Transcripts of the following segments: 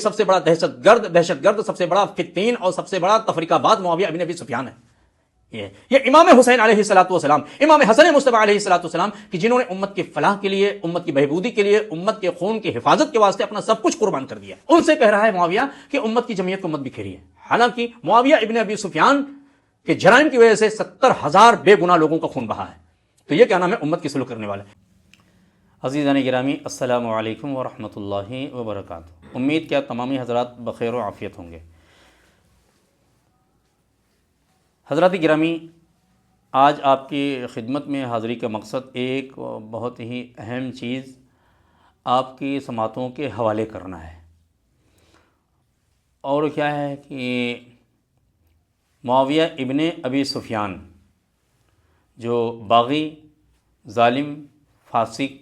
سب سے بڑا دہشت گرد سب سے بڑا فتین اور سب سے بڑا تفریقہ باز معاویہ ابن ابی سفیان ہے۔ یہ امام حسین علیہ الصلوۃ والسلام، امام حسن مصطفیٰ علیہ الصلوۃ والسلام کہ جنہوں نے امت کی فلاح کے لیے، امت کی بہبودی کے لیے، امت کے خون کی حفاظت کے واسطے اپنا سب کچھ قربان کر دیا، ان سے کہہ رہا ہے معاویہ کہ امت کی جمعیت کو مت بکھیریے۔ حالانکہ معاویہ ابن ابی سفیان کے جرائم کی وجہ سے 70,000 بے گناہ لوگوں کا خون بہا ہے، تو یہ کیا نام ہے، امت کی سلوک کرنے والے۔ عزیزان گرامی، السلام علیکم ورحمۃ اللہ وبرکاتہ۔ امید کیا تمامی حضرات بخیر و عافیت ہوں گے۔ حضرات گرامی، آج آپ کی خدمت میں حاضری کا مقصد ایک بہت ہی اہم چیز آپ کی سماعتوں کے حوالے کرنا ہے، اور کیا ہے کہ معاویہ ابن ابی سفیان جو باغی، ظالم، فاسق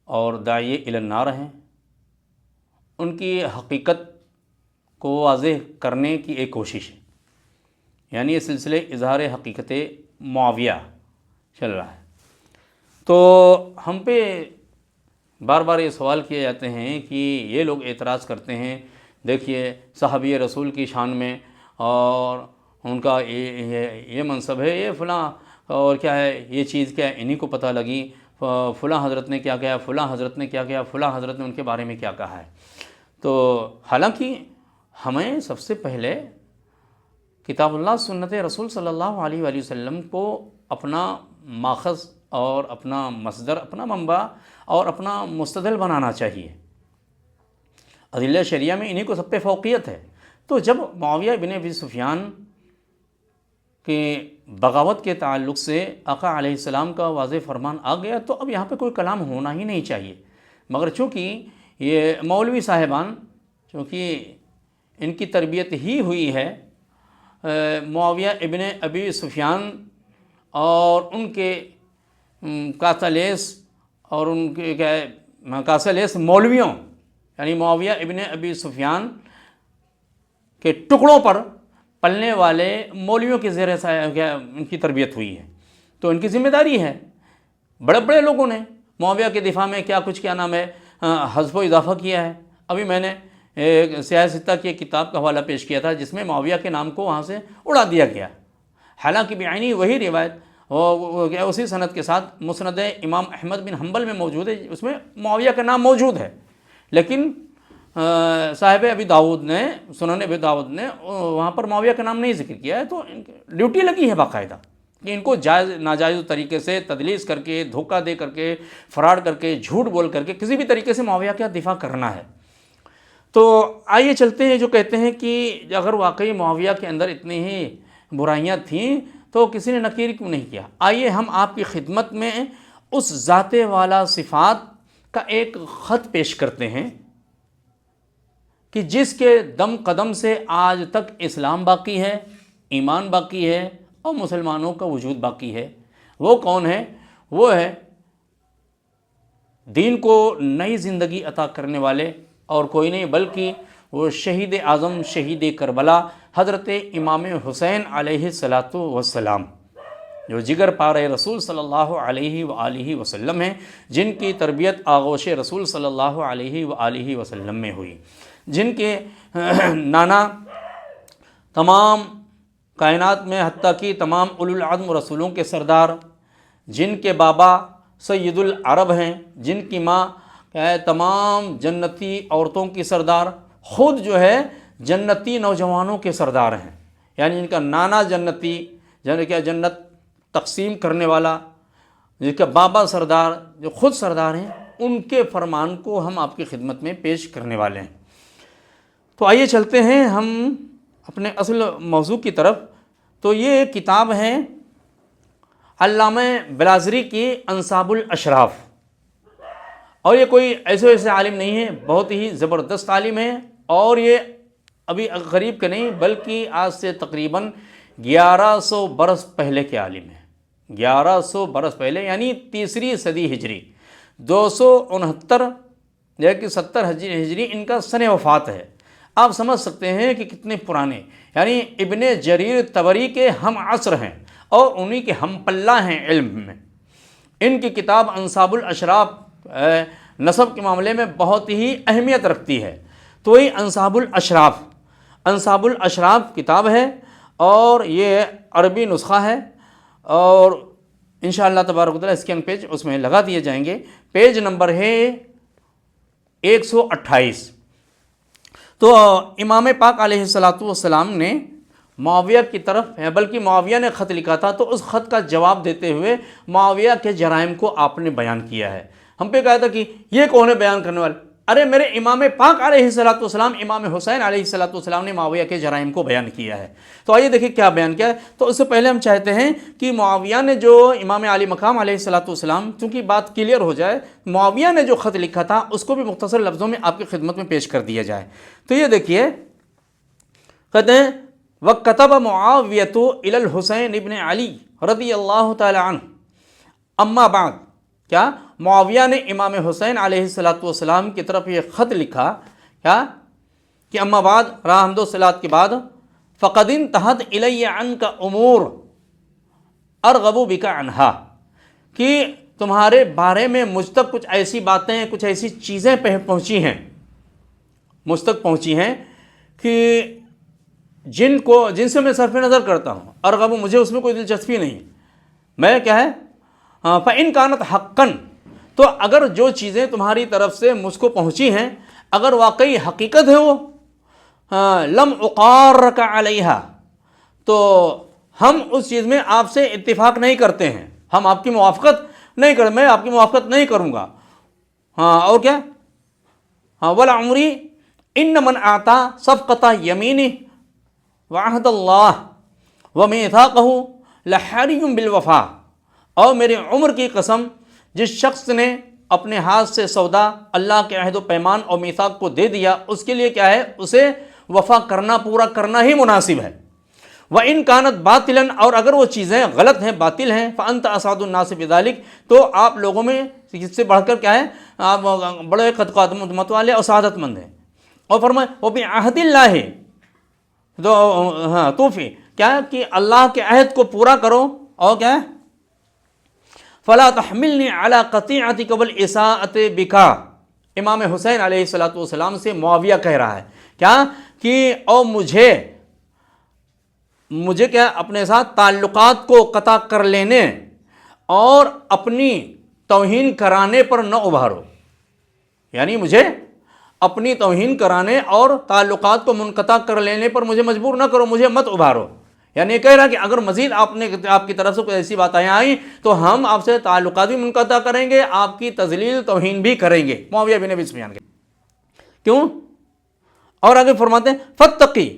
اور داعی الی النار ہیں، ان کی حقیقت کو واضح کرنے کی ایک کوشش ہے، یعنی یہ سلسلے اظہار حقیقت معاویہ چل رہا ہے۔ تو ہم پہ بار بار یہ سوال کیے جاتے ہیں کہ یہ لوگ اعتراض کرتے ہیں، دیکھیے صحابی رسول کی شان میں اور ان کا یہ منصب ہے، یہ فلاں اور کیا ہے، یہ چیز کیا ہے، انہی کو پتہ لگی، فلاں حضرت نے کیا کہا، فلاں حضرت نے کیا کہا، فلاں حضرت نے ان کے بارے میں کیا کہا ہے۔ تو حالانکہ ہمیں سب سے پہلے کتاب اللہ، سنت رسول صلی اللہ علیہ وآلہ وسلم کو اپنا ماخذ اور اپنا مصدر، اپنا منبع اور اپنا مستدل بنانا چاہیے۔ ادلہ شریعہ میں انہی کو سب پہ فوقیت ہے۔ تو جب معاویہ ابن ابی سفیان کہ بغاوت کے تعلق سے آقا علیہ السلام کا واضح فرمان آ گیا، تو اب یہاں پہ کوئی کلام ہونا ہی نہیں چاہیے، مگر چونکہ یہ مولوی صاحبان، چونکہ ان کی تربیت ہی ہوئی ہے معاویہ ابن ابی سفیان اور ان کے کاسالیس اور ان کے کاسالیس مولویوں، یعنی معاویہ ابن ابی سفیان کے ٹکڑوں پر پلنے والے مولویوں کے زیر ان کی تربیت ہوئی ہے، تو ان کی ذمہ داری ہے۔ بڑے بڑے لوگوں نے معاویہ کے دفاع میں کیا نام ہے، حذف و اضافہ کیا ہے۔ ابھی میں نے ایک سیاہ ستہ کی ایک کتاب کا حوالہ پیش کیا تھا جس میں معاویہ کے نام کو وہاں سے اڑا دیا گیا، حالانکہ بعینی وہی روایت اسی سند کے ساتھ مسند امام احمد بن حنبل میں موجود ہے، اس میں معاویہ کا نام موجود ہے، لیکن صاحب ابی داؤد نے، سنن ابی داؤد نے وہاں پر معاویہ کا نام نہیں ذکر کیا ہے۔ تو ڈیوٹی لگی ہے باقاعدہ کہ ان کو جائز ناجائز طریقے سے تدلیس کر کے، دھوکہ دے کر کے، فراڈ کر کے، جھوٹ بول کر کے کسی بھی طریقے سے معاویہ کا دفاع کرنا ہے۔ تو آئیے چلتے ہیں، جو کہتے ہیں کہ اگر واقعی معاویہ کے اندر اتنی ہی برائیاں تھیں تو کسی نے نکیر کیوں نہیں کیا۔ آئیے ہم آپ کی خدمت میں اس ذات والا صفات کا ایک خط پیش کرتے ہیں کہ جس کے دم قدم سے آج تک اسلام باقی ہے، ایمان باقی ہے اور مسلمانوں کا وجود باقی ہے۔ وہ کون ہے؟ وہ ہے دین کو نئی زندگی عطا کرنے والے اور کوئی نہیں بلکہ وہ شہید اعظم، شہید کربلا، حضرت امام حسین علیہ الصلوۃ والسلام، جو جگر پارے رسول صلی اللہ علیہ وآلہ وسلم ہیں، جن کی تربیت آغوش رسول صلی اللہ علیہ وآلہ وسلم میں ہوئی، جن کے نانا تمام کائنات میں حتیٰ کہ تمام اولو العزم رسولوں کے سردار، جن کے بابا سید العرب ہیں، جن کی ماں تمام جنتی عورتوں کی سردار، خود جو ہے جنتی نوجوانوں کے سردار ہیں، یعنی ان کا نانا جنتی، جنت تقسیم کرنے والا، جن کا بابا سردار، جو خود سردار ہیں، ان کے فرمان کو ہم آپ کی خدمت میں پیش کرنے والے ہیں۔ تو آئیے چلتے ہیں ہم اپنے اصل موضوع کی طرف۔ تو یہ کتاب ہے علامہ بلازری کی انساب الاشراف، اور یہ کوئی ایسے عالم نہیں ہے، بہت ہی زبردست عالم ہے، اور یہ ابھی غریب کے نہیں بلکہ آج سے تقریباً 1100 برس پہلے کے عالم ہیں۔ 1100 برس پہلے، یعنی تیسری صدی ہجری، 269 یا کہ 70 ہجری ان کا سن وفات ہے۔ آپ سمجھ سکتے ہیں کہ کتنے پرانے، یعنی ابن جریر طبری کے ہم عصر ہیں اور انہی کے ہم پلہ ہیں علم میں۔ ان کی کتاب انساب الاشراف نسب کے معاملے میں بہت ہی اہمیت رکھتی ہے، تو وہی انصاب الاشراف، انصاب الاشراف کتاب ہے، اور یہ عربی نسخہ ہے، اور انشاءاللہ تبارک و تعالیٰ اسکین پیج اس میں لگا دیے جائیں گے۔ پیج نمبر ہے 128۔ تو امام پاک علیہ السلام نے معاویہ کی طرف، بلکہ معاویہ نے خط لکھا تھا، تو اس خط کا جواب دیتے ہوئے معاویہ کے جرائم کو آپ نے بیان کیا ہے۔ ہم پہ کہا تھا کہ یہ کون ہے بیان کرنے والے؟ ارے میرے امام پاک علیہ السلام، امام حسین علیہ السلام نے معاویہ کے جرائم کو بیان کیا ہے۔ تو آئیے دیکھیں کیا بیان کیا ہے۔ تو اس سے پہلے ہم چاہتے ہیں کہ معاویہ نے جو امام علی مقام علیہ السلام، چونکہ بات کلیئر ہو جائے، معاویہ نے جو خط لکھا تھا اس کو بھی مختصر لفظوں میں آپ کی خدمت میں پیش کر دیا جائے۔ تو یہ دیکھیے، کہتے ہیں وَكَتَبَ مُعَاوِيَةُ إِلَى الْحُسَيْنِ ابْنِ عَلِي رضی اللہ تعالی عنہ اما بعد۔ کیا معاویہ نے امام حسین علیہ السلام کی طرف یہ خط لکھا، کیا کہ اما بعد، راہ حمد و صلوات کے بعد، فَقَدْ انْتَهَتْ إِلَيَّ عَنْكَ أُمُورٌ أَرْغَبُ بِكَ عَنْهَا، کہ تمہارے بارے میں مجھ تک کچھ ایسی باتیں، کچھ ایسی چیزیں پہنچی ہیں، مجھ تک پہنچی ہیں کہ جن سے میں صرف نظر کرتا ہوں، ارغب، مجھے اس میں کوئی دلچسپی نہیں، میں کیا ہے، فَإِنْ كَانَتْ حَقًّا، تو اگر جو چیزیں تمہاری طرف سے مجھ کو پہنچی ہیں اگر واقعی حقیقت ہے وہ، لم اقارک علیہا، تو ہم اس چیز میں آپ سے اتفاق نہیں کرتے ہیں، ہم آپ کی موافقت نہیں کریں، میں آپ کی موافقت نہیں کروں گا۔ اور کیا، وَلَعُمْرِي إِنَّ مَنْ أَعْطَى صَفْقَةَ يَمِينِهِ وَعَهْدَ اللَّهِ وَمِيثَاقَهُ لَحَرِيٌّ بِالْوَفَاءِ، اور میرے عمر کی قسم، جس شخص نے اپنے ہاتھ سے سودا اللہ کے عہد و پیمان اور میثاق کو دے دیا، اس کے لیے کیا ہے، اسے وفا کرنا، پورا کرنا ہی مناسب ہے۔ وَإِنْ كَانَتْ بَاطِلًا، اور اگر وہ چیزیں غلط ہیں، باطل ہیں، فَأَنْتَ أَسْعَدُ النَّاسِ بِذَلِكَ، تو آپ لوگوں میں اس سے بڑھ کر کیا ہے، آپ بڑے قد قامت والے اور سعادت مند ہیں۔ اور فرمائے وَبِعَهْدِ اللَّهِ، تو توفی، کیا ہے کہ اللہ کے عہد کو پورا کرو، اور کیا ہے، فَلَا تَحْمِلْنِي عَلَىٰ قَطِيعَتِكَ وَالْإِسَاءَةِ بِكَ، امام حسین علیہ السلام سے معاویہ کہہ رہا ہے کیا کہ او مجھے کیا اپنے ساتھ تعلقات کو قطع کر لینے اور اپنی توہین کرانے پر نہ ابھارو، یعنی مجھے اپنی توہین کرانے اور تعلقات کو منقطع کر لینے پر مجھے مجبور نہ کرو، مجھے مت ابھارو۔ یعنی یہ کہہ رہا کہ اگر مزید آپ کی طرف سے کوئی ایسی باتیں آئیں تو ہم آپ سے تعلقات بھی منقطع کریں گے، آپ کی تذلیل توہین بھی کریں گے۔ معاویہ بن ابی سفیان کے کیوں؟ اور آگے فرماتے ہیں فَاتَّقِي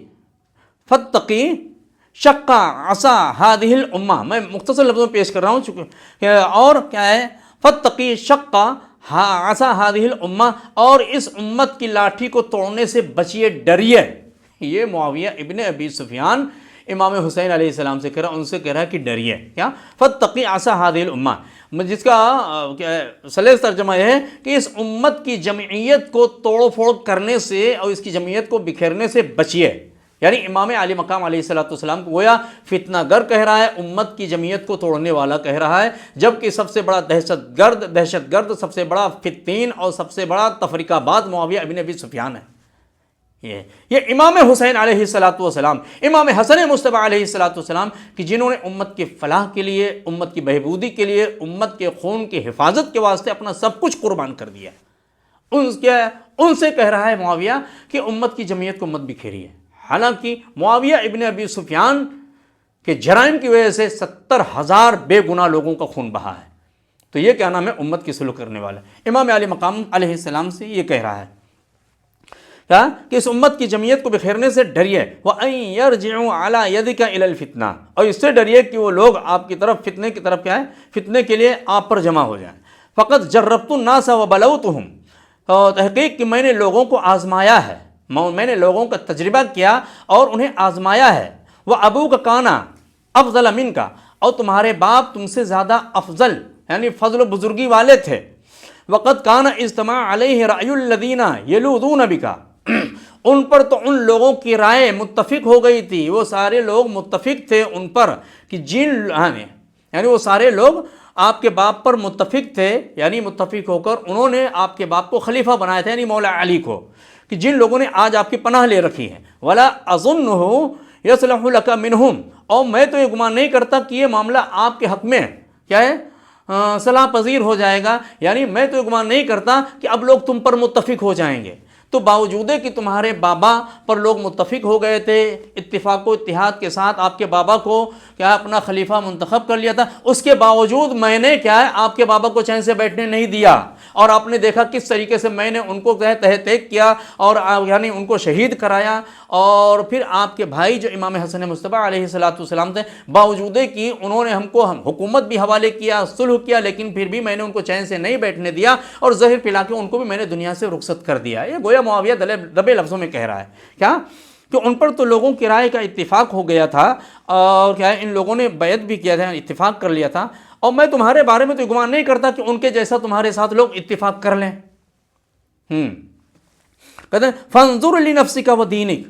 شَقَّ عَصَا هَذِهِ الْأُمَّةِ، میں مختصر لفظوں میں پیش کر رہا ہوں چونکہ، اور کیا ہے، فَاتَّقِي شَقَّ عَصَا هَذِهِ الْأُمَّةِ، اور اس امت کی لاٹھی کو توڑنے سے بچیے، ڈریے۔ یہ معاویہ ابن ابی سفیان امام حسین علیہ السلام سے کہہ رہا، ان سے کہہ رہا کہ ڈریے، کیا، فَاتَّقِي عَصَا هَذِهِ الْأُمَّةِ، جس کا سلیس ترجمہ یہ ہے کہ اس امت کی جمعیت کو توڑ پھوڑ کرنے سے اور اس کی جمعیت کو بکھیرنے سے بچیے۔ یعنی امام علی مقام علیہ السلام کو گویا فتنہ گر کہہ رہا ہے، امت کی جمعیت کو توڑنے والا کہہ رہا ہے، جبکہ سب سے بڑا دہشت گرد، سب سے بڑا فتین اور سب سے بڑا تفریقہ باز معاویہ ابن ابی سفیان ہے۔ یہ امام حسین علیہ السلام، امام حسن مصطفیٰ علیہ السلام کہ جنہوں نے امت کی فلاح کے لیے، امت کی بہبودی کے لیے، امت کے خون کی حفاظت کے واسطے اپنا سب کچھ قربان کر دیا، ان سے کہہ رہا ہے معاویہ کہ امت کی جمعیت کو مت بکھیریے۔ حالانکہ معاویہ ابن ابی سفیان کے جرائم کی وجہ سے 70,000 بے گناہ لوگوں کا خون بہا ہے، تو یہ کیا نام ہے، امت کی سلوک کرنے والا امام علی مقام علیہ السلام سے یہ کہہ رہا ہے کیا کہ اس امت کی جمعیت کو بکھیرنے سے ڈریے، وَأَن يَرْجِعُوا عَلَىٰ يَدِكَ إِلَى الْفِتْنَةِ، اور اس سے ڈریے کہ وہ لوگ آپ کی طرف فتنے کی طرف کیا ہے، فتنے کے لیے آپ پر جمع ہو جائیں۔ فَقَدْ جَرَّبْتُ النَّاسَ وَبَلَوْتُهُمْ، تو تحقیق کہ میں نے لوگوں کو آزمایا ہے، میں نے لوگوں کا تجربہ کیا اور انہیں آزمایا ہے۔ وَأَبُوكَ كَانَ أَفْضَلَ مِنْكَ، اور تمہارے باپ تم سے زیادہ افضل یعنی فضل و بزرگی والے تھے۔ وَقَدْ كَانَ اجْتَمَعَ عَلَيْهِ رَأْيُ الَّذِينَ يَلُوذُونَ بِكَ، ان پر تو ان لوگوں کی رائے متفق ہو گئی تھی، وہ سارے لوگ متفق تھے ان پر کہ یعنی وہ سارے لوگ آپ کے باپ پر متفق تھے، یعنی متفق ہو کر انہوں نے آپ کے باپ کو خلیفہ بنایا تھا، یعنی مولا علی کو، کہ جن لوگوں نے آج آپ کی پناہ لے رکھی ہے، ولا اظنہ یصلح لک منہم، اور میں تو یہ گمان نہیں کرتا کہ یہ معاملہ آپ کے حق میں کیا ہے صلاح پذیر ہو جائے گا، یعنی میں تو یہ گمان نہیں کرتا کہ اب لوگ تم پر متفق ہو جائیں گے۔ تو باوجود کہ تمہارے بابا پر لوگ متفق ہو گئے تھے، اتفاق و اتحاد کے ساتھ آپ کے بابا کو کیا اپنا خلیفہ منتخب کر لیا تھا، اس کے باوجود میں نے کیا ہے آپ کے بابا کو چین سے بیٹھنے نہیں دیا، اور آپ نے دیکھا کس طریقے سے میں نے ان کو تحقیق کیا اور یعنی ان کو شہید کرایا، اور پھر آپ کے بھائی جو امام حسن مصطفیٰ علیہ السلام تھے، باوجود کہ انہوں نے ہم کو حکومت بھی حوالے کیا، صلح کیا، لیکن پھر بھی میں نے ان کو چین سے نہیں بیٹھنے دیا، اور زہر پلا کے ان کو بھی میں نے دنیا سے رخصت کر دیا۔ یہ گویا معاویہ دبے لفظوں میں کہہ رہا ہے کیا کہ ان پر تو لوگوں کی رائے کا اتفاق ہو گیا تھا، اور کیا ان لوگوں نے بیعت بھی کیا تھا، اتفاق کر لیا تھا، اور میں تمہارے بارے میں تو گمان نہیں کرتا کہ ان کے جیسا تمہارے ساتھ لوگ اتفاق کر لیں۔ کہتے ہیں فانظر لنفسک و دینک،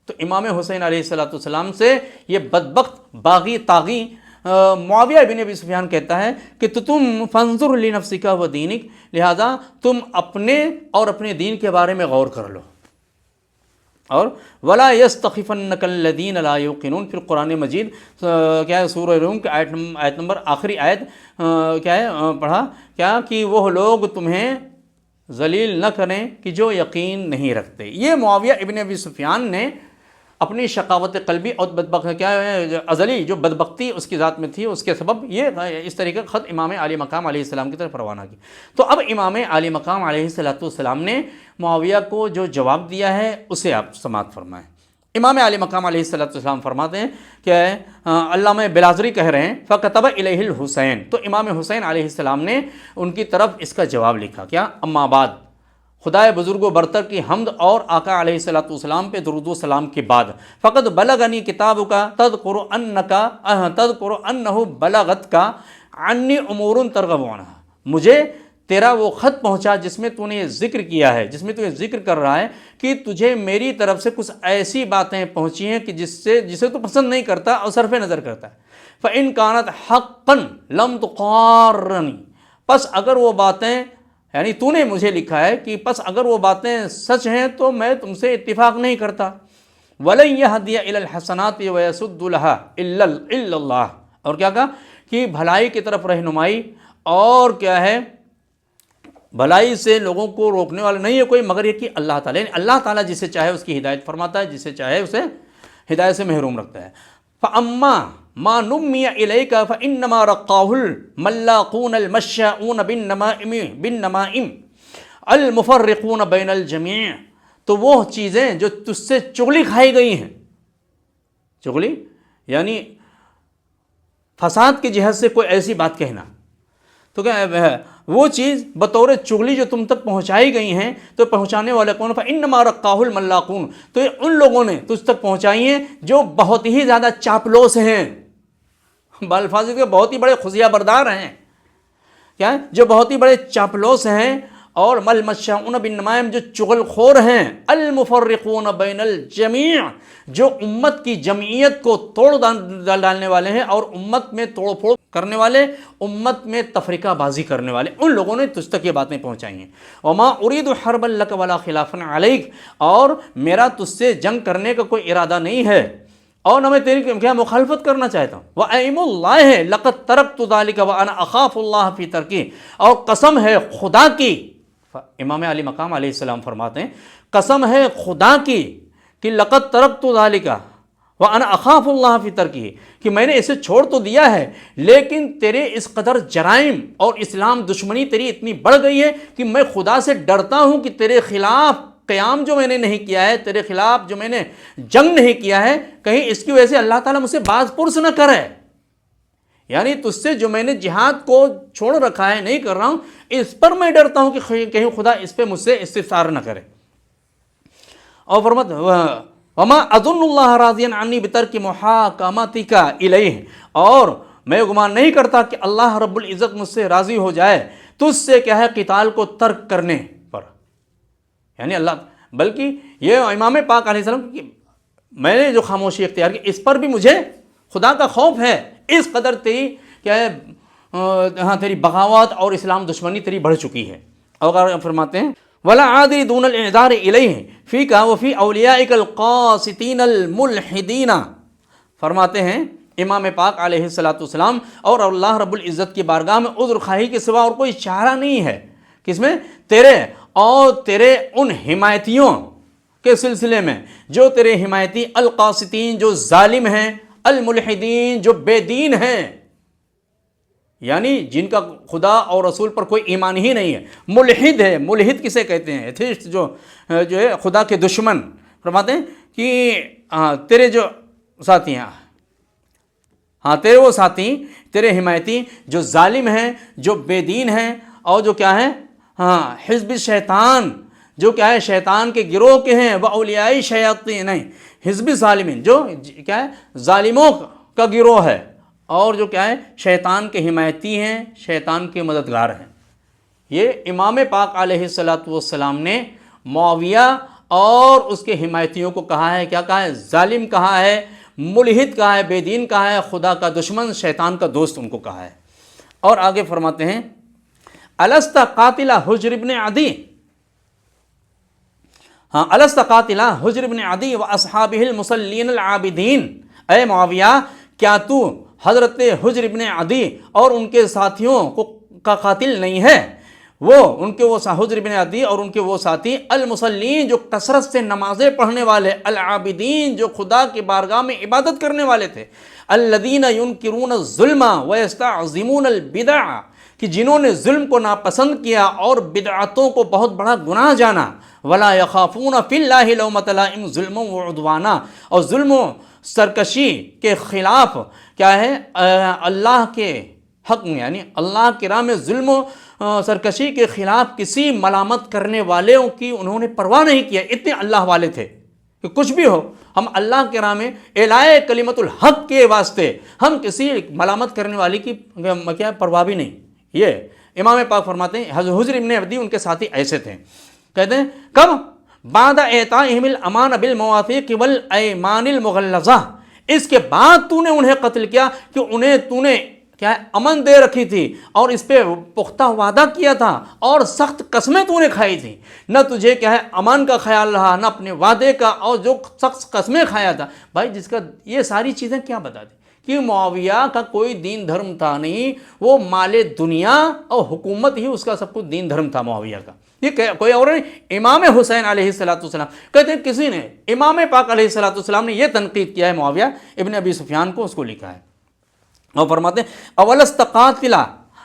تو امام حسین علیہ السلام سے یہ بدبخت باغی طاغی معاویہ بن ابی سفیان کہتا ہے کہ تم فانظر لنفسک و دینک، لہذا تم اپنے اور اپنے دین کے بارے میں غور کر لو، اور ولا یستخفنک الذین لا یوقنون، پھر قرآن مجید کیا ہے سورہ روم کی آیت نمبر آخری آیت کیا ہے پڑھا کیا کہ وہ لوگ تمہیں ذلیل نہ کریں کہ جو یقین نہیں رکھتے۔ یہ معاویہ ابن ابی سفیان نے اپنی شقاوت قلبی اور کیا ہے ازلی جو بدبختی اس کی ذات میں تھی، اس کے سبب یہ اس طریقے کا خط امام عالی مقام علیہ السلام کی طرف روانہ کی۔ تو اب امام عالی مقام علیہ السلام نے معاویہ کو جو جواب دیا ہے اسے آپ سماعت فرمائیں۔ امام عالی مقام علیہ السلام فرماتے ہیں کہ علامہ بلازری کہہ رہے ہیں فَكَتَبَ إِلَيْهِ الحسین، تو امام حسین علیہ السلام نے ان کی طرف اس کا جواب لکھا کیا اما بعد، خدائے بزرگ و برتر کی حمد اور آقا علیہ السلام پہ درود و سلام کے بعد، فقط بلغنی کتابک تذکر انہ بلغت کا عنی امور ترغب عنہا، مجھے تیرا وہ خط پہنچا جس میں تو نے یہ ذکر کیا ہے، جس میں تو یہ ذکر کر رہا ہے کہ تجھے میری طرف سے کچھ ایسی باتیں پہنچی ہیں کہ جسے تو پسند نہیں کرتا اور صرف نظر کرتا ہے۔ فَإِن كَانَتْ حَقًّا لَمْ تُقَارَّنِي، پس اگر وہ باتیں یعنی تو نے مجھے لکھا ہے کہ پس اگر وہ باتیں سچ ہیں تو میں تم سے اتفاق نہیں کرتا۔ وَلَن يَهْدِيَ إِلَى الْحَسَنَاتِ وَيَسُدُّ لَهَا إِلَّا اللَّهُ، اور کیا کہا کہ بھلائی کی طرف رہنمائی اور کیا ہے بھلائی سے لوگوں کو روکنے والا نہیں ہے کوئی مگر یہ کہ اللہ تعالیٰ، یعنی اللہ تعالیٰ جسے چاہے اس کی ہدایت فرماتا ہے، جسے چاہے اسے ہدایت سے محروم رکھتا ہے۔ فَأَمَّا مَا نُمِّيَ إِلَيْكَ فَإِنَّمَا رَقَّاهُ الْمَلَّاقُونَ الْمَشَّاؤُونَ بِالنَّمَائِمِ الْمُفَرِّقُونَ بَيْنَ الْجَمِيعِ، تو وہ چیزیں جو تجھ سے چغلی کھائی گئی ہیں، چغلی یعنی فساد کی جہت سے کوئی ایسی بات کہنا، تو کیا وہ چیز بطور چغلی جو تم تک پہنچائی گئی ہیں، تو پہنچانے والے کون؟ فَإِنَّمَا رَقَّاهُ الْمَلَّاقُونَ، تو یہ ان لوگوں نے تجھ تک پہنچائی ہیں جو بہت ہی زیادہ چاپلوس ہیں، بالفاظ کے بہت ہی بڑے خزیہ بردار ہیں، کیا جو بہت ہی بڑے چاپلوس ہیں، اور ملمشاؤن بالنمائم جو چغل خور ہیں، المفرقون بین الجمیع جو امت کی جمعیت کو توڑ ڈالنے والے ہیں اور امت میں توڑ پھوڑ کرنے والے، امت میں تفریقہ بازی کرنے والے، ان لوگوں نے تجھ تک یہ باتیں پہنچائی ہیں۔ وما ارید حربا لک ولا خلافا علیک، اور میرا تجھ سے جنگ کرنے کا کوئی ارادہ نہیں ہے اور نہ میں تیری کیا مخالفت کرنا چاہتا ہوں۔ وَأَيْمُ اللَّهِ لَقَدْ تَرَكْتُ ذَلِكَ وَأَنَا أَخَافُ اللَّهَ فِي تَرْكِهِ، اور قسم ہے خدا کی، امام علی مقام علیہ السلام فرماتے ہیں قسم ہے خدا کی کہ لَقَدْ تَرَكْتُ ذَلِكَ وَأَنَا أَخَافُ اللَّهَ فِي تَرْكِهِ، کہ میں نے اسے چھوڑ تو دیا ہے لیکن تیرے اس قدر جرائم اور اسلام دشمنی تیری اتنی بڑھ گئی ہے کہ میں خدا سے ڈرتا ہوں کہ تیرے خلاف قیام جو میں نے نہیں کیا ہے، تیرے خلاف جو میں نے جنگ نہیں کیا ہے، کہیں اس کی وجہ سے اللہ تعالیٰ مجھ سے باز پرس نہ کرے، یعنی تجھ سے جو میں نے جہاد کو چھوڑ رکھا ہے نہیں کر رہا ہوں، اس پر میں ڈرتا ہوں کہ کہیں خدا اس پہ مجھ سے استفسار نہ کرے۔ اور فرماتے وما اظن اللہ راضیا عنی بترک محاکمتک الیہ، اور میں گمان نہیں کرتا کہ اللہ رب العزت مجھ سے راضی ہو جائے تجھ سے کیا ہے قتال کو ترک کرنے پر، یعنی اللہ، بلکہ یہ امام پاک علیہ السلام کی میں نے جو خاموشی اختیار کی اس پر بھی مجھے خدا کا خوف ہے، اس قدر تیری کیا ہے ہاں تیری بغاوت اور اسلام دشمنی تیری بڑھ چکی ہے۔ اور فرماتے ہیں ولا عادی دون الاعذار الیہ فیک وفی اولیائک القاسطین الملحدین. فرماتے ہیں امام پاک علیہ الصلوۃ والسلام اور اللہ رب العزت کی بارگاہ میں عذر خواہی کے سوا اور کوئی چارہ نہیں ہے. کس میں؟ تیرے اور تیرے ان حمایتیوں کے سلسلے میں جو تیرے حمایتی القاسطین جو ظالم ہیں، الملحدین جو بے دین ہیں، یعنی جن کا خدا اور رسول پر کوئی ایمان ہی نہیں ہے. ملحد ہے. ملحد کسے کہتے ہیں؟ ایتھیسٹ جو ہے خدا کے دشمن. فرماتے ہیں کہ تیرے جو ساتھی ہیں، تیرے وہ ساتھی، تیرے حمایتی جو ظالم ہیں، جو بے دین ہیں، اور جو کیا ہے، حزب شیطان، جو کیا ہے شیطان کے گروہ کے ہیں. وہ اولیائی شیاطین، نہیں، حزب ظالمین جو کیا ہے ظالموں کا گروہ ہے، اور جو کیا ہے شیطان کے حمایتی ہیں، شیطان کے مددگار ہیں. یہ امام پاک علیہ الصلوۃ والسلام نے معاویہ اور اس کے حمایتیوں کو کہا ہے. کیا کہا ہے؟ ظالم کہا ہے، ملحد کہا ہے، بے دین کہا ہے، خدا کا دشمن، شیطان کا دوست ان کو کہا ہے. اور آگے فرماتے ہیں الست قاتل حجر ابن عدی، الست قاتل حجر ابن عدی و اصحابہ المصلین العابدین. اے معاویہ، کیا تو حضرت حجر ابن عدی اور ان کے ساتھیوں کا قاتل نہیں ہے؟ وہ ان کے وہ حجر ابن عدی اور ان کے وہ ساتھی المصلین جو کثرت سے نمازیں پڑھنے والے، العابدین جو خدا کی بارگاہ میں عبادت کرنے والے تھے، الذین ینکرون الظلم ویستعظمون البدع، کہ جنہوں نے ظلم کو ناپسند کیا اور بدعتوں کو بہت بڑا گناہ جانا. ولا یخافون فی اللہ لومۃ لائم، ظلم و عدوانا، اور ظلم و سرکشی کے خلاف کیا ہے اللہ کے حق میں، یعنی اللہ کی راہ میں ظلم و سرکشی کے خلاف کسی ملامت کرنے والوں کی انہوں نے پرواہ نہیں کیا. اتنے اللہ والے تھے کہ کچھ بھی ہو، ہم اللہ کے راہ میں اعلاء کلمت الحق کے واسطے ہم کسی ملامت کرنے والی کی کیا پرواہ بھی نہیں. یہ امام پاک فرماتے ہیں حجر ابن عدی ان کے ساتھی ایسے تھے. کہتے ہیں کب؟ بعد اعطائہم الامان بالمواثیق والایمان المغلظہ، اس کے بعد تو نے انہیں قتل کیا کہ انہیں تو نے کیا امن دے رکھی تھی اور اس پہ پختہ وعدہ کیا تھا اور سخت قسمیں تو نے کھائی تھی. نہ تجھے کیا ہے امان کا خیال رہا، نہ اپنے وعدے کا، اور جو سخت قسمیں کھایا تھا. بھائی جس کا یہ ساری چیزیں کیا بتا دی کہ معاویہ کا کوئی دین دھرم تھا نہیں، وہ مال دنیا اور حکومت ہی اس کا سب کچھ دین دھرم تھا معاویہ کا. یہ کوئی اور نہیں، امام حسین علیہ الصلوۃ والسلام. کہتے ہیں کسی نے، امام پاک علیہ الصلوۃ والسلام نے یہ تنقید کیا ہے معاویہ ابن ابی سفیان کو، اس کو لکھا ہے اور فرماتے ہیں اولست قاتل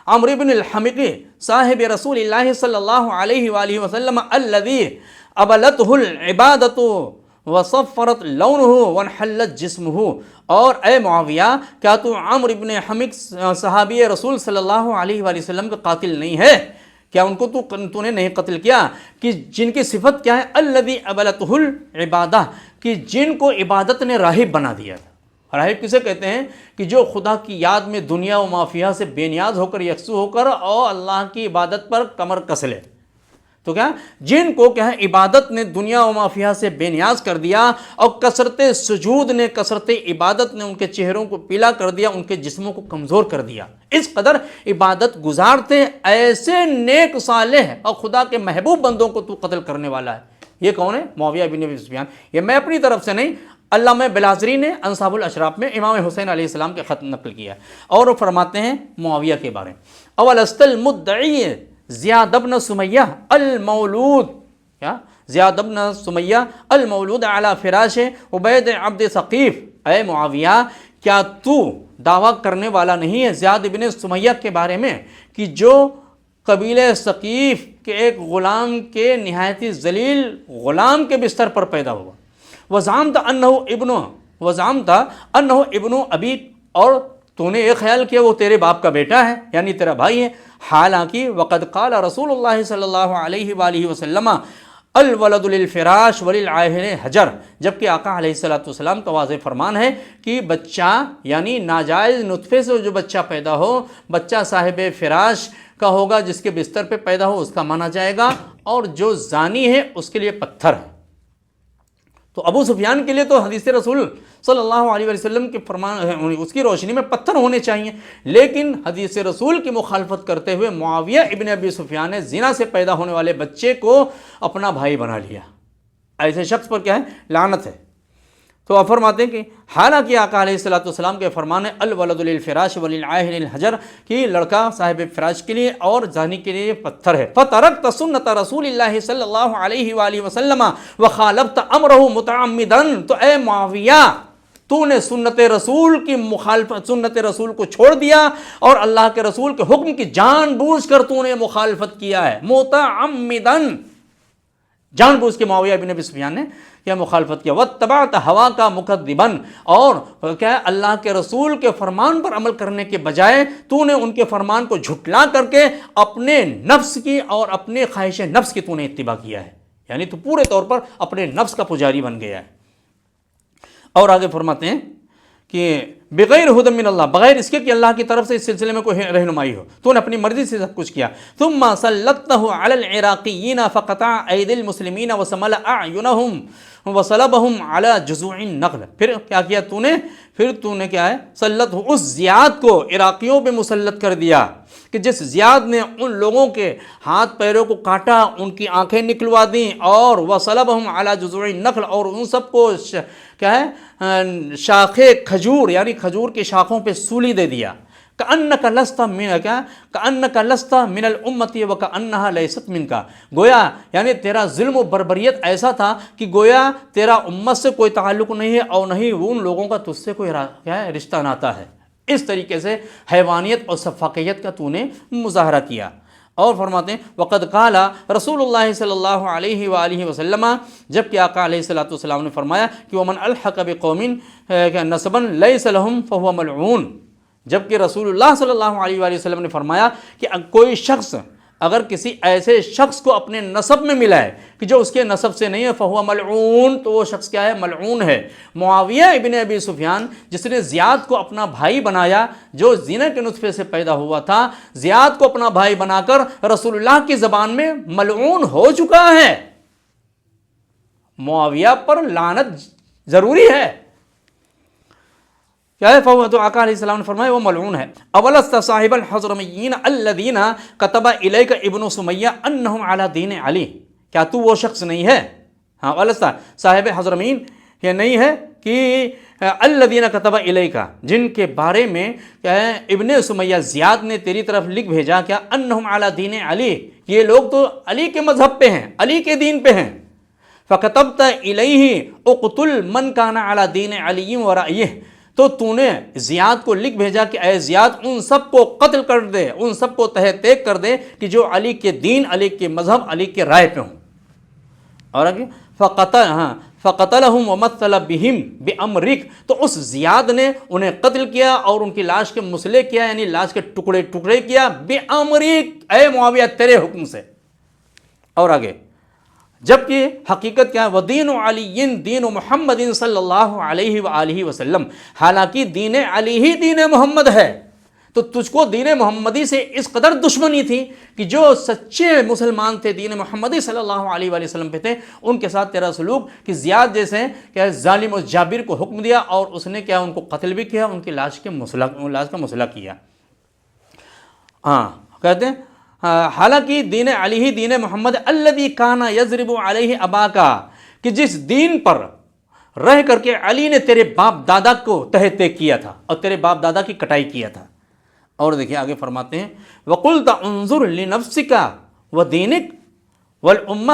عمرو بن الحمق صاحب رسول اللہ صلی اللہ علیہ وآلہ وسلم الذی ابلتہ العبادۃ وصفرت لونہ وانحلت جسمہ. اور اے معاویہ، کیا تو عمرو بن حمق صحابی رسول صلی اللہ علیہ وآلہ وسلم کا قاتل نہیں ہے؟ کیا ان کو تو نے نہیں قتل کیا کہ جن کی صفت کیا ہے الذی ابلتہ العبادہ، کہ جن کو عبادت نے راہب بنا دیا تھا. راہب کسے کہتے ہیں؟ کہ جو خدا کی یاد میں دنیا و مافیہ سے بے نیاز ہو کر، یکسو ہو کر، اور اللہ کی عبادت پر کمر کس لے. تو کیا جن کو کیا ہے عبادت نے دنیا و مافیہ سے بے نیاز کر دیا، اور کثرت سجود نے، کثرت عبادت نے ان کے چہروں کو پیلا کر دیا، ان کے جسموں کو کمزور کر دیا. اس قدر عبادت گزار تھے، ایسے نیک صالح اور خدا کے محبوب بندوں کو تو قتل کرنے والا ہے. یہ کون ہے؟ معاویہ بن ابی سفیان. یہ میں اپنی طرف سے نہیں، علامہ بلازری نے انصاب الاشراف میں امام حسین علیہ السلام کے خط نقل کیا. اور وہ فرماتے ہیں معاویہ کے بارے میں اولست المدعی زیاد بن سمیہ المولود، کیا زیاد بن سمیہ المولود علی فراش عبید عبد ثقیف. اے معاویہ، کیا تو دعویٰ کرنے والا نہیں ہے زیاد بن سمیہ کے بارے میں کہ جو قبیلہ ثقیف کے ایک غلام کے نہایتی ذلیل غلام کے بستر پر پیدا ہوا. وزعمت انہ ابن ابی، اور تو نے یہ خیال کیا وہ تیرے باپ کا بیٹا ہے، یعنی تیرا بھائی ہے. حالانکہ وقد قال رسول اللہ صلی اللہ علیہ وآلہ وسلم الولد للفراش وللعاہل حجر، جبکہ آقا علیہ الصلوۃ والسلام کا واضح فرمان ہے کہ بچہ یعنی ناجائز نطفے سے جو بچہ پیدا ہو، بچہ صاحب فراش کا ہوگا، جس کے بستر پہ پیدا ہو اس کا مانا جائے گا، اور جو زانی ہے اس کے لیے پتھر ہے. تو ابو سفیان کے لیے تو حدیث رسول صلی اللہ علیہ وسلم کے فرمان اس کی روشنی میں پتھر ہونے چاہیے، لیکن حدیث رسول کی مخالفت کرتے ہوئے معاویہ ابن ابی سفیان نے زنا سے پیدا ہونے والے بچے کو اپنا بھائی بنا لیا۔ ایسے شخص پر کیا ہے؟ لعنت ہے۔ تو آپ فرماتے ہیں کہ حالانکہ آقا علیہ الصلوۃ والسلام کے فرمان ہے الولد للفراش وللعاہر للحجر، کہ لڑکا صاحب فراش کے لیے اور زانی کے لیے پتھر ہے۔ فترکت سنت رسول اللہ صلی اللہ علیہ وآلہ وسلم وخالفت امرہ متعمدا، تو اے معاویہ تو نے سنت رسول کی مخالفت، سنت رسول کو چھوڑ دیا اور اللہ کے رسول کے حکم کی جان بوجھ کر تو نے مخالفت کیا ہے، متعمدا، جان بوجھ کے معاویہ بن ابی سفیان نے کیا مخالفت کیا۔ واتبعت ہوا کا مکذبا، اور کیا اللہ کے رسول کے فرمان پر عمل کرنے کے بجائے تو نے ان کے فرمان کو جھٹلا کر کے اپنے نفس کی اور اپنے خواہش نفس کی تو نے اتباع کیا ہے، یعنی تو پورے طور پر اپنے نفس کا پجاری بن گیا ہے۔ اور آگے فرماتے ہیں کہ بغیر ہدی من اللہ، بغیر اس کے کہ اللہ کی طرف سے اس سلسلے میں کوئی رہنمائی ہو، تو نے اپنی مرضی سے سب کچھ کیا۔ ثم سلطتہ علی العراقیین فقطع ایدی المسلمین وسمل اعینہم وصلبہم علی جذوع النخل، پھر کیا کیا تو نے؟ پھر تو نے کیا ہے؟ سلط، اس زیاد کو عراقیوں پہ مسلط کر دیا کہ جس زیاد نے ان لوگوں کے ہاتھ پیروں کو کاٹا، ان کی آنکھیں نکلوا دیں، اور وصلبہم علی جذوع النخل، اور ان سب کو کیا ہے؟ شاخ کھجور، یعنی کھجور کی شاخوں پہ سولی دے دیا۔ کأنک لست من کیا؟ کأنک لست من الامت وکأنہا لیست منک، گویا یعنی تیرا ظلم و بربریت ایسا تھا کہ گویا تیرا امت سے کوئی تعلق نہیں ہے اور نہیں وہ ان لوگوں کا تجھ سے کوئی کیا ہے؟ رشتہ ناتا ہے۔ اس طریقے سے حیوانیت اور سفاکیت کا تو نے مظاہرہ کیا۔ اور فرماتے ہیں وقد قال رسول اللہ صلی اللہ علیہ وآلہ وسلم، جبکہ آقا علیہ الصلوۃ والسلام نے فرمایا کہ ومن الحق بقوم نسبا لیس لهم فهو ملعون، جبکہ رسول اللہ صلی اللہ علیہ وآلہ وسلم نے فرمایا کہ کوئی شخص اگر کسی ایسے شخص کو اپنے نسب میں ملا ہے کہ جو اس کے نسب سے نہیں ہے، فہو ملعون، تو وہ شخص کیا ہے؟ ملعون ہے۔ معاویہ ابن ابی سفیان جس نے زیاد کو اپنا بھائی بنایا، جو زنا کے نطفے سے پیدا ہوا تھا، زیاد کو اپنا بھائی بنا کر رسول اللہ کی زبان میں ملعون ہو چکا ہے۔ معاویہ پر لعنت ضروری ہے، کیا ہے؟ تو آقا علیہ السلام نے فرمایا وہ ملعون ہے۔ اولست صاحب الحضرمیین الذین کتب الیک ابن سمیہ انہم علی دین علی، کیا تو وہ شخص نہیں ہے؟ ہاں، اولست صاحب حضرمین یہ نہیں ہے کہ الذین کتب الیک، جن کے بارے میں کیا ہے ابن سمیہ زیاد نے تیری طرف لکھ بھیجا، کیا انہم علی دین علی، یہ لوگ تو علی کے مذہب پہ ہیں، علی کے دین پہ ہیں۔ فکتبت الیہ اقتل من کان علی دین علی ورائیہ، تو نے زیاد کو لکھ بھیجا کہ اے زیاد ان سب کو قتل کر دے، ان سب کو تہہ تیگ کر دے کہ جو علی کے دین، علی کے مذہب، علی کے رائے پہ ہوں۔ اور آگے فقتلہم ومثل بہم بامرک، تو اس زیاد نے انہیں قتل کیا اور ان کی لاش کے مسلح کیا، یعنی لاش کے ٹکڑے ٹکڑے کیا، بامرک، اے معاویہ تیرے حکم سے۔ اور آگے جبکہ حقیقت کیا ہے؟ ودین علی دین محمد صلی اللہ علیہ وآلہ وسلم، حالانکہ دین علی ہی دین محمد ہے، تو تجھ کو دین محمدی سے اس قدر دشمنی تھی کہ جو سچے مسلمان تھے، دین محمدی صلی اللہ علیہ وآلہ وسلم پہ تھے، ان کے ساتھ تیرا سلوک کہ زیاد جیسے کیا ظالم و جابر کو حکم دیا اور اس نے کیا ان کو قتل بھی کیا، ان کی لاش کا مسلح کیا۔ ہاں کہتے ہیں حالانکہ دین علی ہی دین محمد الذی کان یضرب علیہ اباکا، کہ جس دین پر رہ کر کے علی نے تیرے باپ دادا کو تہہ تیگ کیا تھا اور تیرے باپ دادا کی کٹائی کیا تھا۔ اور دیکھیں آگے فرماتے ہیں وقلت انظر لنفسک ودینک والامہ،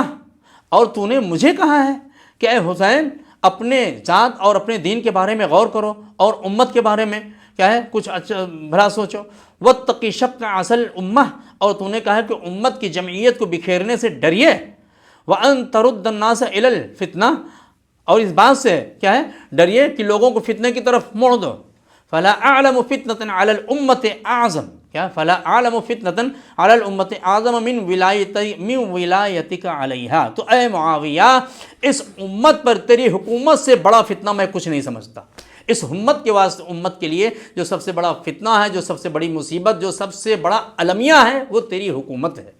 اور تو نے مجھے کہا ہے کہ اے حسین اپنے ذات اور اپنے دین کے بارے میں غور کرو اور امت کے بارے میں کیا ہے کچھ اچھا بھلا سوچو۔ واتقی شق عسل الامہ، اور تو نے کہا کہ امت کی جمعیت کو بکھیرنے سے ڈریے۔ وان ترد الناس الی الفتنہ، اور اس بات سے کیا ہے ڈریے کہ لوگوں کو فتنے کی طرف موڑ دو۔ فلا اعلم فتنة علی الامت اعظم، کیا فلا اعلم فتنة علی الامت اعظم من ولایتک علیہا، تو اے معاویہ اس امت پر تیری حکومت سے بڑا فتنہ میں کچھ نہیں سمجھتا۔ اس امت کے واسطے، امت کے لیے جو سب سے بڑا فتنہ ہے، جو سب سے بڑی مصیبت، جو سب سے بڑا المیہ ہے، وہ تیری حکومت ہے۔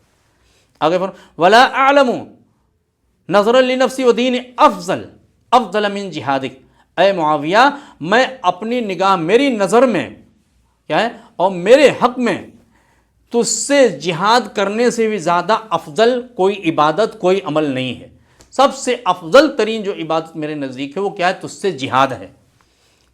آگے ولا اعلم نظرا لنفسی ودین افضل، افضل من جہادک، اے معاویہ میں اپنی نگاہ، میری نظر میں کیا ہے اور میرے حق میں تجھ سے جہاد کرنے سے بھی زیادہ افضل کوئی عبادت، کوئی عمل نہیں ہے۔ سب سے افضل ترین جو عبادت میرے نزدیک ہے وہ کیا ہے؟ تجھ سے جہاد ہے۔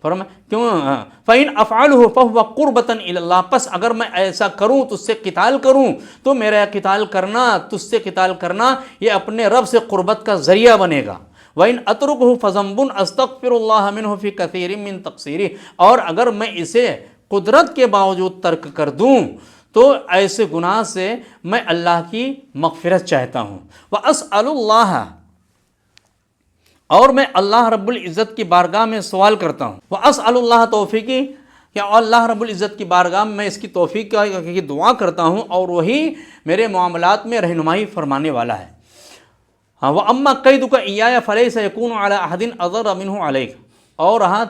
فرمایا کیوں؟ فَإِنْ أَفْعَلُهُ فَهُوَ قُرْبَةً إِلَى اللَّهِ، پس اگر میں ایسا کروں، تجھ سے قتال کروں، تو میرا قتال کرنا، تجھ سے قتال کرنا یہ اپنے رب سے قربت کا ذریعہ بنے گا۔ وَإِنْ أَتْرُكْهُ فَذَنْبٌ أَسْتَغْفِرُ اللَّهَ مِنْهُ فِي كَثِيرٍ مِّن تَقْصِيرِهِ، اور اگر میں اسے قدرت کے باوجود ترک کر دوں تو ایسے گناہ سے میں اللہ کی مغفرت چاہتا ہوں۔ وَأَسْأَلُ اللَّهَ، اور میں اللہ رب العزت کی بارگاہ میں سوال کرتا ہوں، وَأَسْأَلُ اللَّهَ توفیقی، کہ اللہ رب العزت کی بارگاہ میں اس کی توفیق کی دعا کرتا ہوں، اور وہی میرے معاملات میں رہنمائی فرمانے والا ہے۔ وَأَمَّا قَيْدُكَ إِيَّايَ فَلَيْسَ يَكُونُ عَلَىٰ أَحَدٍ أَضَرَّ مِنْهُ عَلَيْكَ، اور رہا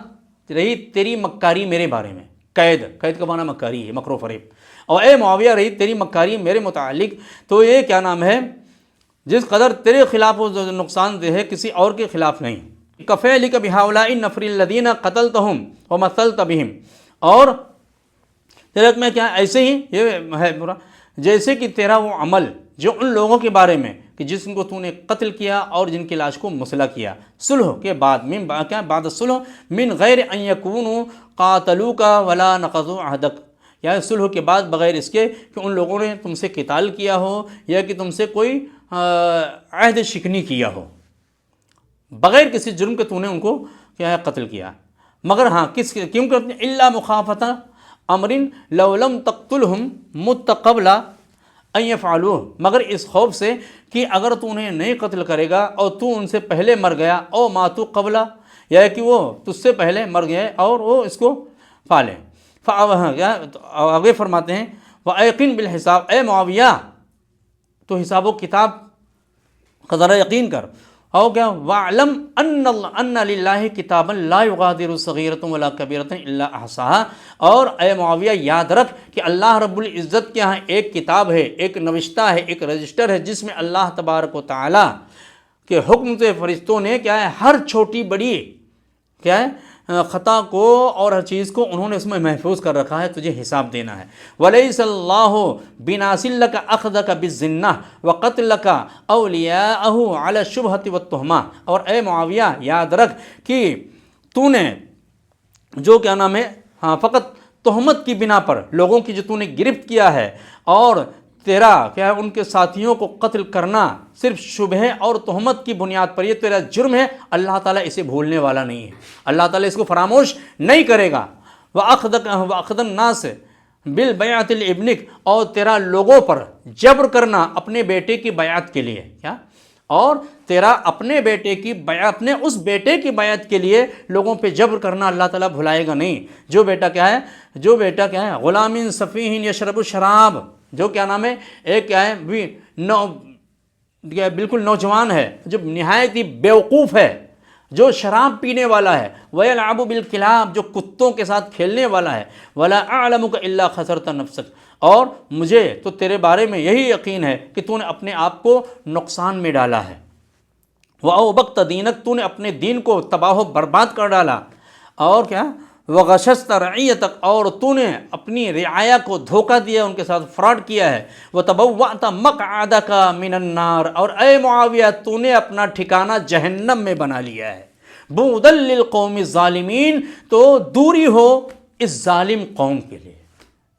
رہی تیری مکاری میرے بارے میں، قید کا معنی مکاری ہے، مکر و فریب، اور اے معاویہ رہی تیری مکاری میرے متعلق تو یہ کیا نام ہے، جس قدر تیرے خلاف وہ نقصان دہ ہے کسی اور کے خلاف نہیں۔ کفیلک بہؤلاء النفر الذین قتلتہم ومثلت بہم، اور تیرے میں کیا ایسے ہی یہ ہے برا، جیسے کہ تیرا وہ عمل جو ان لوگوں کے بارے میں کہ جس کو تو نے قتل کیا اور جن کی لاش کو مسلح کیا صلح کے بعد، من کیا بعد الصلح، من غیر ان یکونوا قاتلوک ولا نقضوا عہدک، یا صلح کے بعد بغیر اس کے کہ ان لوگوں نے تم سے قتال کیا ہو یا کہ تم سے کوئی عہد شکنی کیا ہو، بغیر کسی جرم کے تو نے ان کو کیا ہے قتل کیا، مگر ہاں کیوں کرتے ہیں؟ الا مخافۃ امر لو لم تقتلہم مت قبل ان یفعلوہ، مگر اس خوف سے کہ اگر تو انہیں نہیں قتل کرے گا اور تو ان سے پہلے مر گیا، او ماتو قبل، یا کہ وہ تجھ سے پہلے مر گئے اور وہ اس کو پالیں۔ آگے فرماتے ہیں وَأَيْقِنْ بِالْحِسَابِ، اے معاویہ تو حساب و کتاب کا ذرا یقین کر، اور کیا وَاعْلَمْ أَنَّ لِلَّهِ كِتَابًا لَا يُغَادِرُ صَغِيرَةً وَلَا كَبِيرَةً إِلَّا أَحْصَاهَا، اور اے معاویہ یاد رکھ کہ اللہ رب العزت کے ہاں ایک کتاب ہے، ایک نوشتہ ہے، ایک رجسٹر ہے، جس میں اللہ تبارک و تعالی کے حکم سے فرشتوں نے کیا ہے ہر چھوٹی بڑی کیا ہے خطا کو اور ہر چیز کو انہوں نے اس میں محفوظ کر رکھا ہے، تجھے حساب دینا ہے۔ وَلَيْسَ اللَّهُ بِنَاسٍ لَكَ أَخْذَكَ بِالزِّنَّةِ وَقَتْلَكَ أَوْلِيَاءَهُ عَلَى الشُّبْهَةِ وَالتُّهْمَةِ، اور اے معاویہ یاد رکھ کہ تو نے جو کیا نام ہے فقط تہمت کی بنا پر لوگوں کی جو تو نے گرفت کیا ہے، اور تیرا کیا ہے ان کے ساتھیوں کو قتل کرنا صرف شبہ اور تہمت کی بنیاد پر، یہ تیرا جرم ہے، اللہ تعالیٰ اسے بھولنے والا نہیں ہے، اللہ تعالیٰ اس کو فراموش نہیں کرے گا۔ وَأَخْذَ النَّاسِ بِالْبَيْعَةِ لِابْنِكَ، اور تیرا لوگوں پر جبر کرنا اپنے بیٹے کی بیعت کے لیے، کیا اور تیرا اپنے بیٹے کی بیعت، اپنے اس بیٹے کی بیعت کے لیے لوگوں پہ جبر کرنا اللہ تعالیٰ بھلائے گا نہیں۔ جو بیٹا کیا ہے غلام صفیح یشرب الشراب، جو کیا نام ہے ایک کیا ہے بالکل نوجوان ہے جو نہایت ہی بیوقوف ہے، جو شراب پینے والا ہے، وَيَلْعَبُ بِالْكِلَابِ، جو کتوں کے ساتھ کھیلنے والا ہے، وَلَا أَعْلَمُكَ إِلَّا خَسَرْتَ نَفْسَكَ، اور مجھے تو تیرے بارے میں یہی یقین ہے کہ تو نے اپنے آپ کو نقصان میں ڈالا ہے۔ وَأَوْبَقْتَ دِينَكَ، تو نے اپنے دین کو تباہ و برباد کر ڈالا، اور کیا وَغَشَشْتَ رَعِيَّتَكَ، اور تو نے اپنی رعایا کو دھوکہ دیا، ان کے ساتھ فراڈ کیا ہے۔ وَتَبَوَّأْتَ مَقْعَدَكَ مِنَ النَّارِ، اور اے معاویہ تو نے اپنا ٹھکانہ جہنم میں بنا لیا ہے۔ بُعْدًا لِلْقَوْمِ الظَّالِمِينَ، تو دوری ہو اس ظالم قوم کے لیے،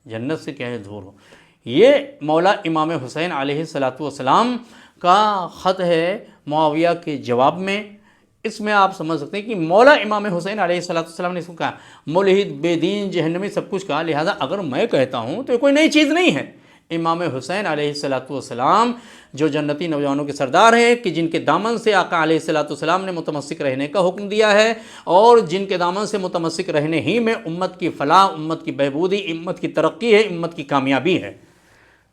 جنت سے کیا ہے دور ہو۔ یہ مولا امام حسین علیہ السلام کا خط ہے معاویہ کے جواب میں۔ اس میں آپ سمجھ سکتے ہیں کہ مولا امام حسین علیہ السلام نے اس کو کہا ملحد، بے دین، جہنمی، سب کچھ کہا، لہٰذا اگر میں کہتا ہوں تو یہ کوئی نئی چیز نہیں ہے۔ امام حسین علیہ السلام جو جنتی نوجوانوں کے سردار ہیں، کہ جن کے دامن سے آقا علیہ السلام نے متمسک رہنے کا حکم دیا ہے، اور جن کے دامن سے متمسک رہنے ہی میں امت کی فلاح، امت کی بہبودی، امت کی ترقی ہے، امت کی کامیابی ہے،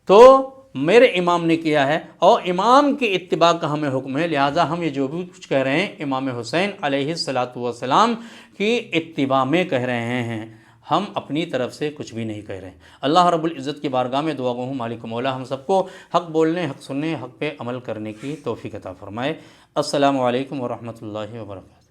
تو میرے امام نے کیا ہے، اور امام کی اتباع کا ہمیں حکم ہے، لہٰذا ہم یہ جو بھی کچھ کہہ رہے ہیں امام حسین علیہ السلام کی اتباع میں کہہ رہے ہیں، ہم اپنی طرف سے کچھ بھی نہیں کہہ رہے ہیں۔ اللہ رب العزت کی بارگاہ میں دعا گو ہوں مالک مولا ہم سب کو حق بولنے، حق سننے، حق پہ عمل کرنے کی توفیق عطا فرمائے۔ السلام علیکم ورحمۃ اللہ وبرکاتہ۔